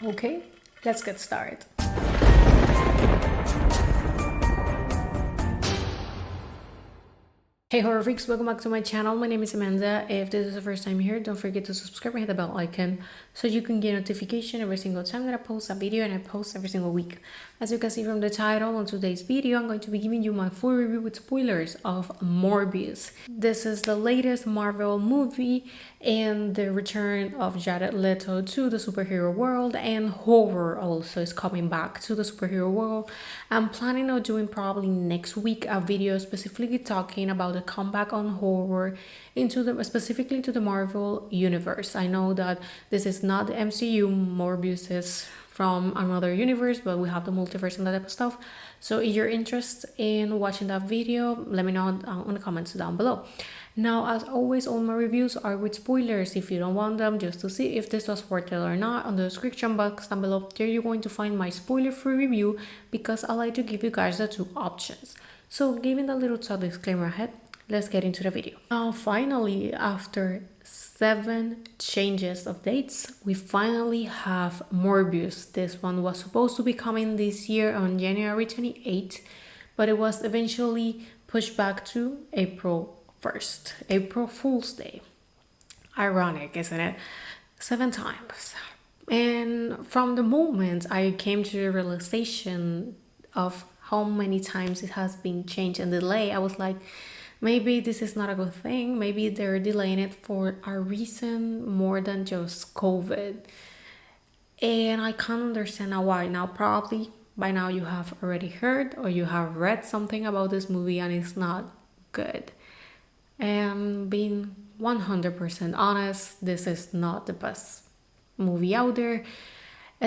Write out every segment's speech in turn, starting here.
Okay, let's get started. Hey horror freaks, welcome back to my channel. My name is Amanda. If this is the first time here, don't forget to subscribe and hit the bell icon so you can get a notification every single time that I post a video, and I post every single week. As you can see from the title, on today's video I'm going to be giving you my full review with spoilers of Morbius. This is the latest Marvel movie and the return of Jared Leto to the superhero world, and horror also is coming back to the superhero world. I'm planning on doing probably next week a video specifically talking about the comeback on horror into the specifically to the Marvel universe. I know that this is not the MCU, Morbius is from another universe, but we have the multiverse and that type of stuff. So if you're interested in watching that video, let me know in the comments down below. Now, as always, all my reviews are with spoilers. If you don't want them, just to see if this was worth it or not, on the description box down below, there you're going to find my spoiler-free review, because I like to give you guys the two options. So, giving the little disclaimer ahead, let's get into the video. Now, finally, after 7 changes of dates, we finally have Morbius. This one was supposed to be coming this year on January 28th, but it was eventually pushed back to April 1st, April Fool's Day. Ironic, isn't it? 7 times. And from the moment I came to the realization of how many times it has been changed and delayed, I was like, maybe this is not a good thing. Maybe they're delaying it for a reason more than just COVID. And I can't understand now why. Now, probably by now you have already heard or you have read something about this movie and it's not good. And being 100% honest, this is not the best movie out there,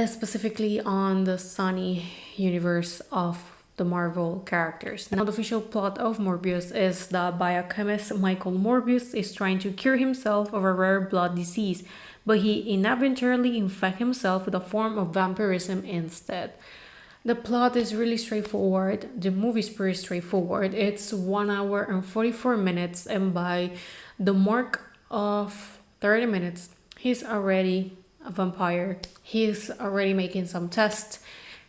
specifically on the Sony universe of the Marvel characters. Now, the official plot of Morbius is that biochemist Michael Morbius is trying to cure himself of a rare blood disease, but he inevitably infects himself with a form of vampirism instead. The plot is really straightforward. The movie is pretty straightforward. It's 1 hour and 44 minutes, and by the mark of 30 minutes, he's already a vampire. He's already making some tests.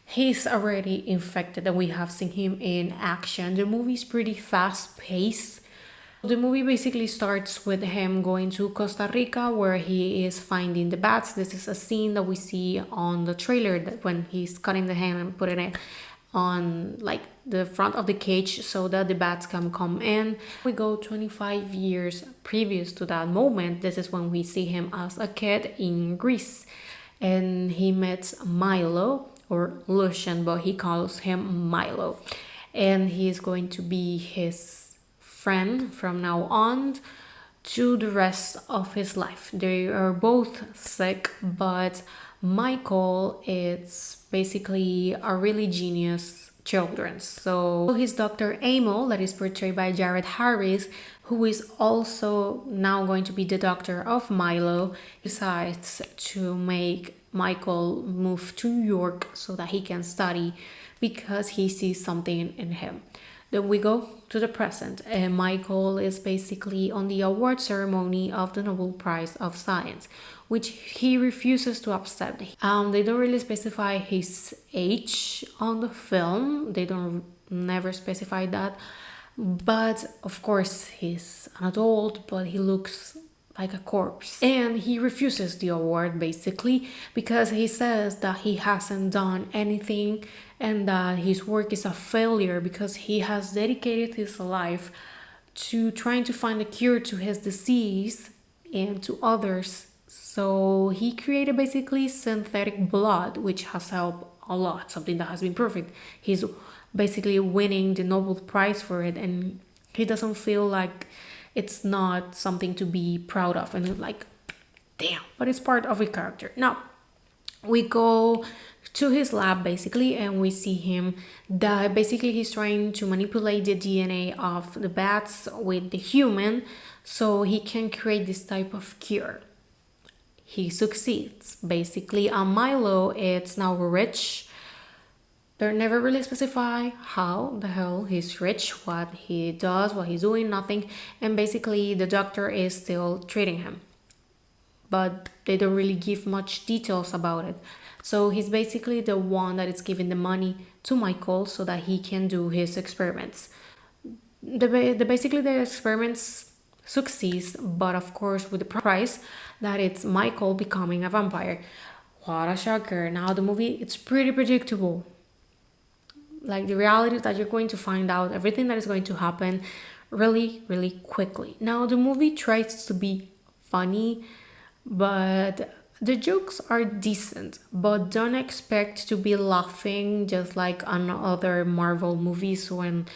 He's already infected, and we have seen him in action. The movie is pretty fast paced. The movie basically starts with him going to Costa Rica, where he is finding the bats. This is a scene that we see on the trailer, that when he's cutting the hand and putting it on like the front of the cage so that the bats can come in. We go 25 years previous to that moment. This is when we see him as a kid in Greece, and he meets Milo, or Lucian, but he calls him Milo, and he is going to be his friend from now on to the rest of his life. They are both sick, but Michael is basically a really genius children. So his Dr. Amel, that is portrayed by Jared Harris, who is also now going to be the doctor of Milo, decides to make Michael move to New York so that he can study, because he sees something in him. Then we go to the present, and Michael is basically on the award ceremony of the Nobel Prize of Science, which he refuses to accept. They don't really specify his age on the film. They don't never specify that. But of course, he's an adult, but he looks like a corpse. And he refuses the award basically because he says that he hasn't done anything and that his work is a failure, because he has dedicated his life to trying to find a cure to his disease and to others. So he created basically synthetic blood, which has helped a lot, something that has been perfect. He's basically winning the Nobel Prize for it, and he doesn't feel like it's not something to be proud of, and like, damn, but it's part of a character. Now we go to his lab basically, and we see him that basically he's trying to manipulate the DNA of the bats with the human so he can create this type of cure. He succeeds basically, and Milo is now rich. They never really specify how the hell he's rich, what he does, what he's doing, nothing. And basically the doctor is still treating him. but they don't really give much details about it. So he's basically the one that is giving the money to Michael so that he can do his experiments. Basically the experiments succeeds, but of course with the price that it's Michael becoming a vampire. What a shocker. Now the movie, it's pretty predictable. Like the reality is that you're going to find out everything that is going to happen really, really quickly. Now the movie tries to be funny, but the jokes are decent, but don't expect to be laughing just like on other Marvel movies when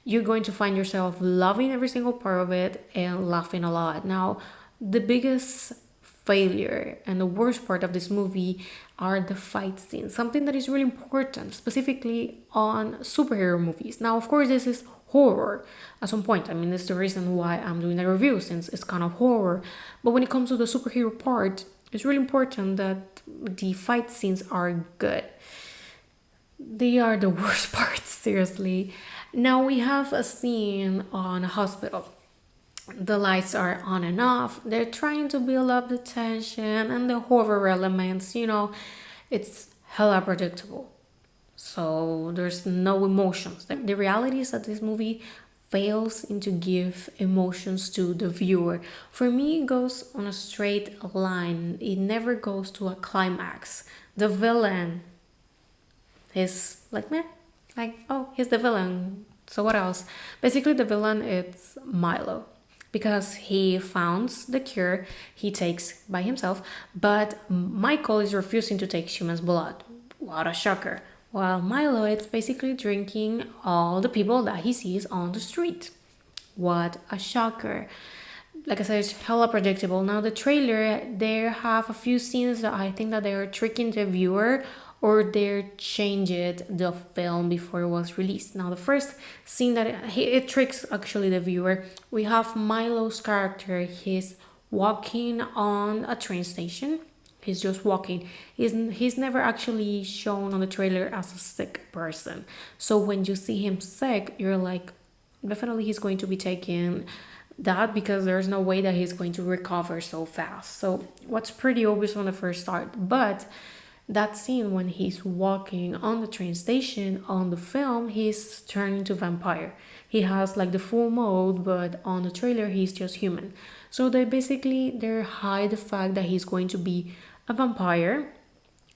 you're going to find yourself loving every single part of it and laughing a lot. Now, the biggest failure and the worst part of this movie are the fight scenes, something that is really important, specifically on superhero movies. Now, of course, this is horror at some point. I mean, that's the reason why I'm doing the review, since it's kind of horror. But when it comes to the superhero part, it's really important that the fight scenes are good. They are the worst parts, seriously. Now we have a scene on a hospital. The lights are on and off. They're trying to build up the tension and the horror elements, it's hella predictable. So there's no emotions. The reality is that this movie fails into give emotions to the viewer. For me, it goes on a straight line. It never goes to a climax. The villain is like meh, like oh, he's the villain. So what else? Basically, the villain is Milo, because he founds the cure he takes by himself, but Michael is refusing to take human's blood. What a shocker. While Milo is basically drinking all the people that he sees on the street. What a shocker. Like I said, it's hella predictable. Now the trailer, there have a few scenes that I think that they are tricking the viewer, or they changed the film before it was released. Now the first scene that it tricks actually the viewer, we have Milo's character. He's walking on a train station. He's just walking. He's never actually shown on the trailer as a sick person. So when you see him sick, you're like, definitely he's going to be taking that, because there's no way that he's going to recover so fast. So what's pretty obvious from the first start. But that scene when he's walking on the train station on the film, he's turning to vampire. He has like the full mode, but on the trailer he's just human. So they hide the fact that he's going to be a vampire,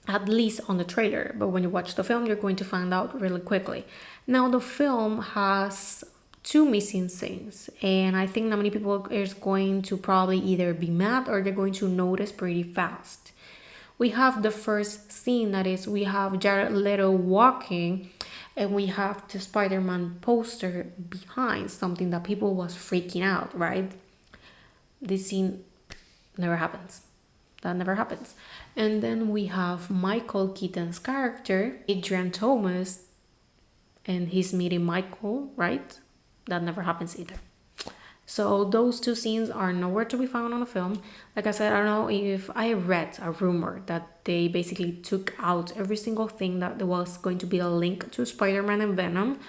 at least on the trailer. But when you watch the film, you're going to find out really quickly. Now the film has two missing scenes, and I think that many people is going to probably either be mad or they're going to notice pretty fast. We have the first scene, that is, we have Jared Leto walking, and we have the Spider-Man poster behind, something that people was freaking out, right? This scene never happens. That never happens. And then we have Michael Keaton's character, Adrian Thomas, and he's meeting Michael, right? That never happens either. So those two scenes are nowhere to be found on the film. Like I said, I don't know if I read a rumor that they basically took out every single thing that there was going to be a link to Spider-Man and Venom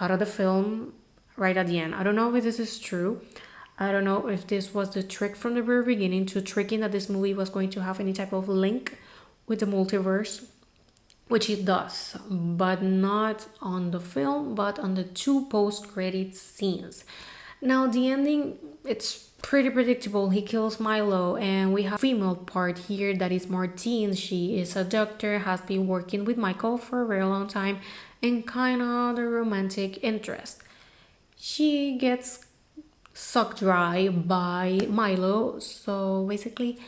out of the film right at the end. I don't know if this is true. I don't know if this was the trick from the very beginning, to tricking that this movie was going to have any type of link with the multiverse, which it does, but not on the film, but on the two post-credit scenes. Now the ending, it's pretty predictable. He kills Milo, and we have a female part here that is Martine. She is a doctor, has been working with Michael for a very long time, and kind of the romantic interest. She gets sucked dry by Milo, so basically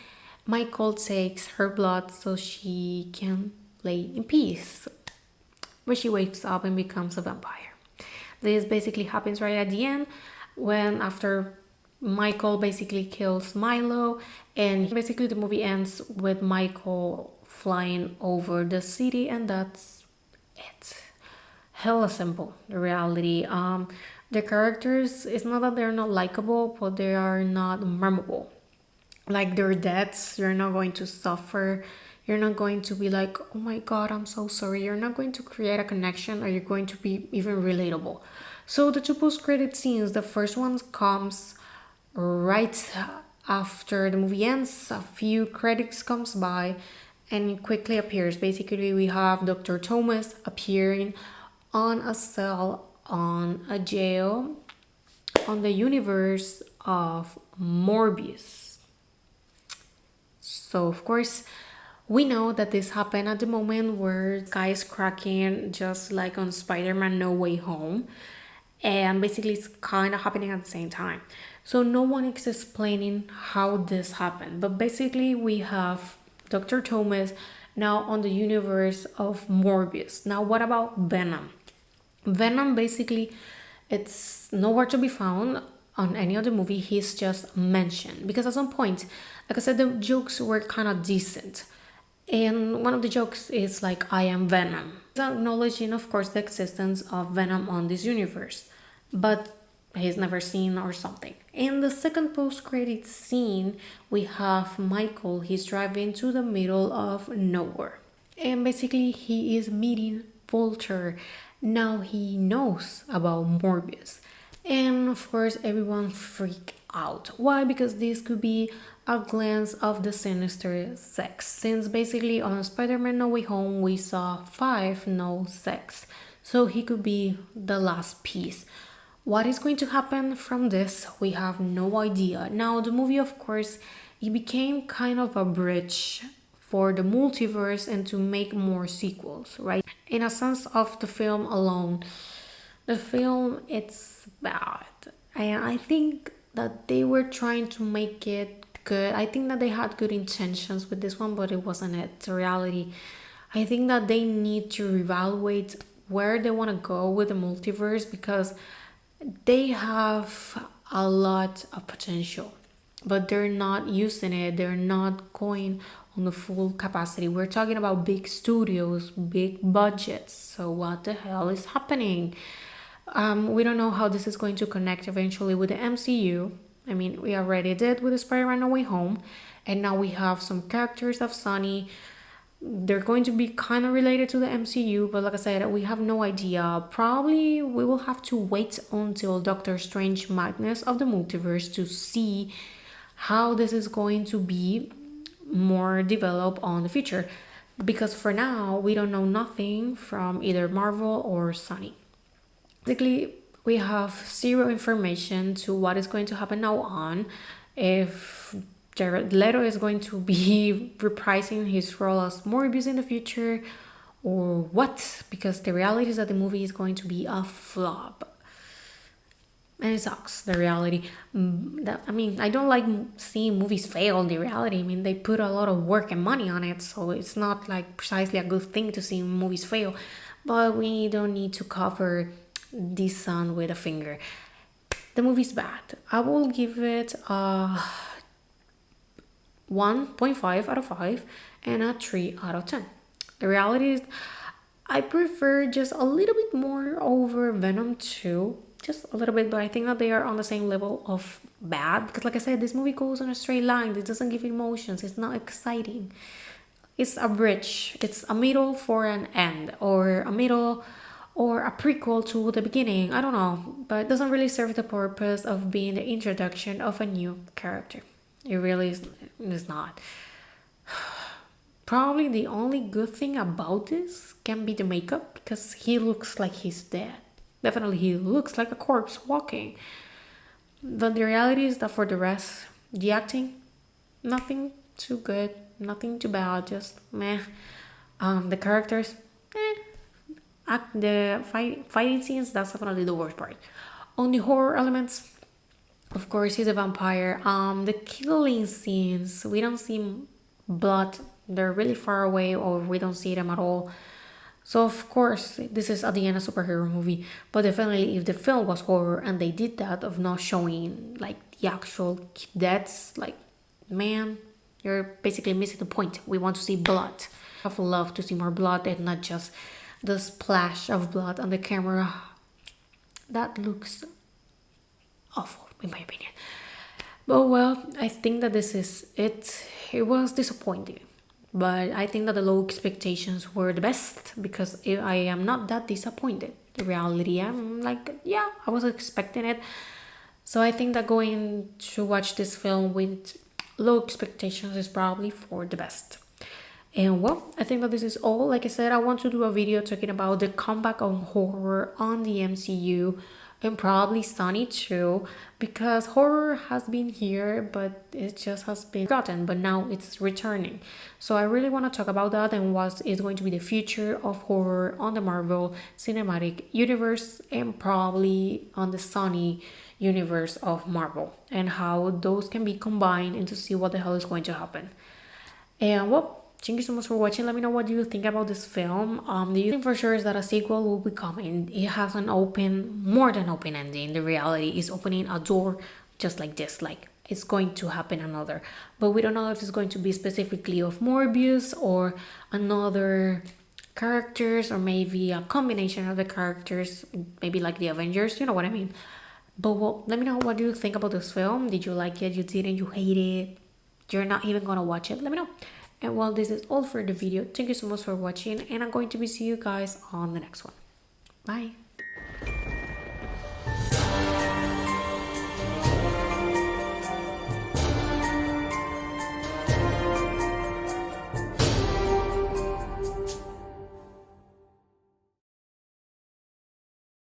Michael takes her blood so she can lay in peace. But she wakes up and becomes a vampire. This basically happens right at the end, when after Michael basically kills Milo, and basically the movie ends with Michael flying over the city, and that's it. Hella simple, the reality. The characters, it's not that they're not likable, but they are not memorable. Like their deaths, you're not going to suffer. You're not going to be like, oh my god, I'm so sorry. You're not going to create a connection, or you're going to be even relatable. So the two post-credit scenes, the first one comes right After the movie ends, a few credits comes by and it quickly appears. Basically, we have Dr. Thomas appearing on a cell on a jail on the universe of Morbius. So of course, we know that this happened at the moment where sky is cracking, just like on Spider-Man No Way Home, and basically it's kind of happening at the same time. So no one is explaining how this happened, but basically we have Dr. Thomas now on the universe of Morbius. Now what about Venom? Venom basically it's nowhere to be found on any other movie. He's just mentioned because at some point, like I said, the jokes were kind of decent. And one of the jokes is like, I am Venom. It's acknowledging, of course, the existence of Venom on this universe, but he's never seen or something. In the second post-credit scene, we have Michael. He's driving to the middle of nowhere. And basically, he is meeting Vulture. Now he knows about Morbius. And of course, everyone freaked out. Why? Because this could be a glance of the Sinister Six. Since basically on Spider-Man No Way Home, we saw 5 no sex. So he could be the last piece. What is going to happen from this? We have no idea. Now, the movie, of course, it became kind of a bridge for the multiverse and to make more sequels, right? In a sense of the film alone, the film it's bad. And I think that they were trying to make it good. I think that they had good intentions with this one, but it wasn't it. The reality. I think that they need to reevaluate where they want to go with the multiverse because they have a lot of potential, but they're not using it. They're not going on the full capacity. We're talking about big studios, big budgets. So what the hell is happening? We don't know how this is going to connect eventually with the MCU. I mean, we already did with the Spider-Man No Way Home, and now we have some characters of Sony. They're going to be kind of related to the MCU, but like I said, we have no idea. Probably we will have to wait until Doctor Strange Madness of the Multiverse to see how this is going to be more developed on the future. Because for now, we don't know nothing from either Marvel or Sony. Basically, we have zero information to what is going to happen now on. If Jared Leto is going to be reprising his role as Morbius in the future or what, because the reality is that the movie is going to be a flop. And it sucks, the reality. I mean, I don't like seeing movies fail, the reality. I mean, they put a lot of work and money on it, so it's not like precisely a good thing to see movies fail. But we don't need to cover this sun with a finger. The movie's bad. I will give it a 1.5 out of 5 and a 3 out of 10. The reality is I prefer just a little bit more over Venom 2. Just a little bit, but I think that they are on the same level of bad. Because like I said, this movie goes on a straight line. It doesn't give emotions. It's not exciting. It's a bridge. It's a middle for an end. Or a middle or a prequel to the beginning. I don't know. But it doesn't really serve the purpose of being the introduction of a new character. It really is not. Probably the only good thing about this can be the makeup, because he looks like he's dead. Definitely he looks like a corpse walking. But the reality is that for the rest, the acting, nothing too good, nothing too bad, just meh. The characters, the fighting scenes, that's definitely the worst part. On the horror elements, of course, he's a vampire. The killing scenes, we don't see blood. They're really far away, or we don't see them at all. So of course, this is at the end a superhero movie. But definitely, if the film was horror and they did that of not showing like the actual deaths, like, man, you're basically missing the point. We want to see blood. I would love to see more blood and not just the splash of blood on the camera. That looks awful, in my opinion. But well, I think that this is it. It was disappointing. But I think that the low expectations were the best, because I am not that disappointed. The reality, I'm like, yeah, I was expecting it. So I think that going to watch this film with low expectations is probably for the best. And well, I think that this is all. Like I said, I want to do a video talking about the comeback on horror on the MCU and probably Sony too, because horror has been here, but it just has been forgotten, but now it's returning. So I really want to talk about that and what is going to be the future of horror on the Marvel Cinematic Universe and probably on the Sony universe of Marvel, and how those can be combined and to see what the hell is going to happen. And well, thank you so much for watching. Let me know what you think about this film. The thing for sure is that a sequel will be coming. It has an open, more than open ending. The reality is opening a door just like this, like it's going to happen another. But we don't know if it's going to be specifically of Morbius or another characters, or maybe a combination of the characters, maybe like the Avengers, you know what I mean. But well, let me know what you think about this film. Did you like it? You didn't? You hate it? You're not even gonna watch it? Let me know. And well, this is all for the video. Thank you so much for watching, and I'm going to be see you guys on the next one. Bye.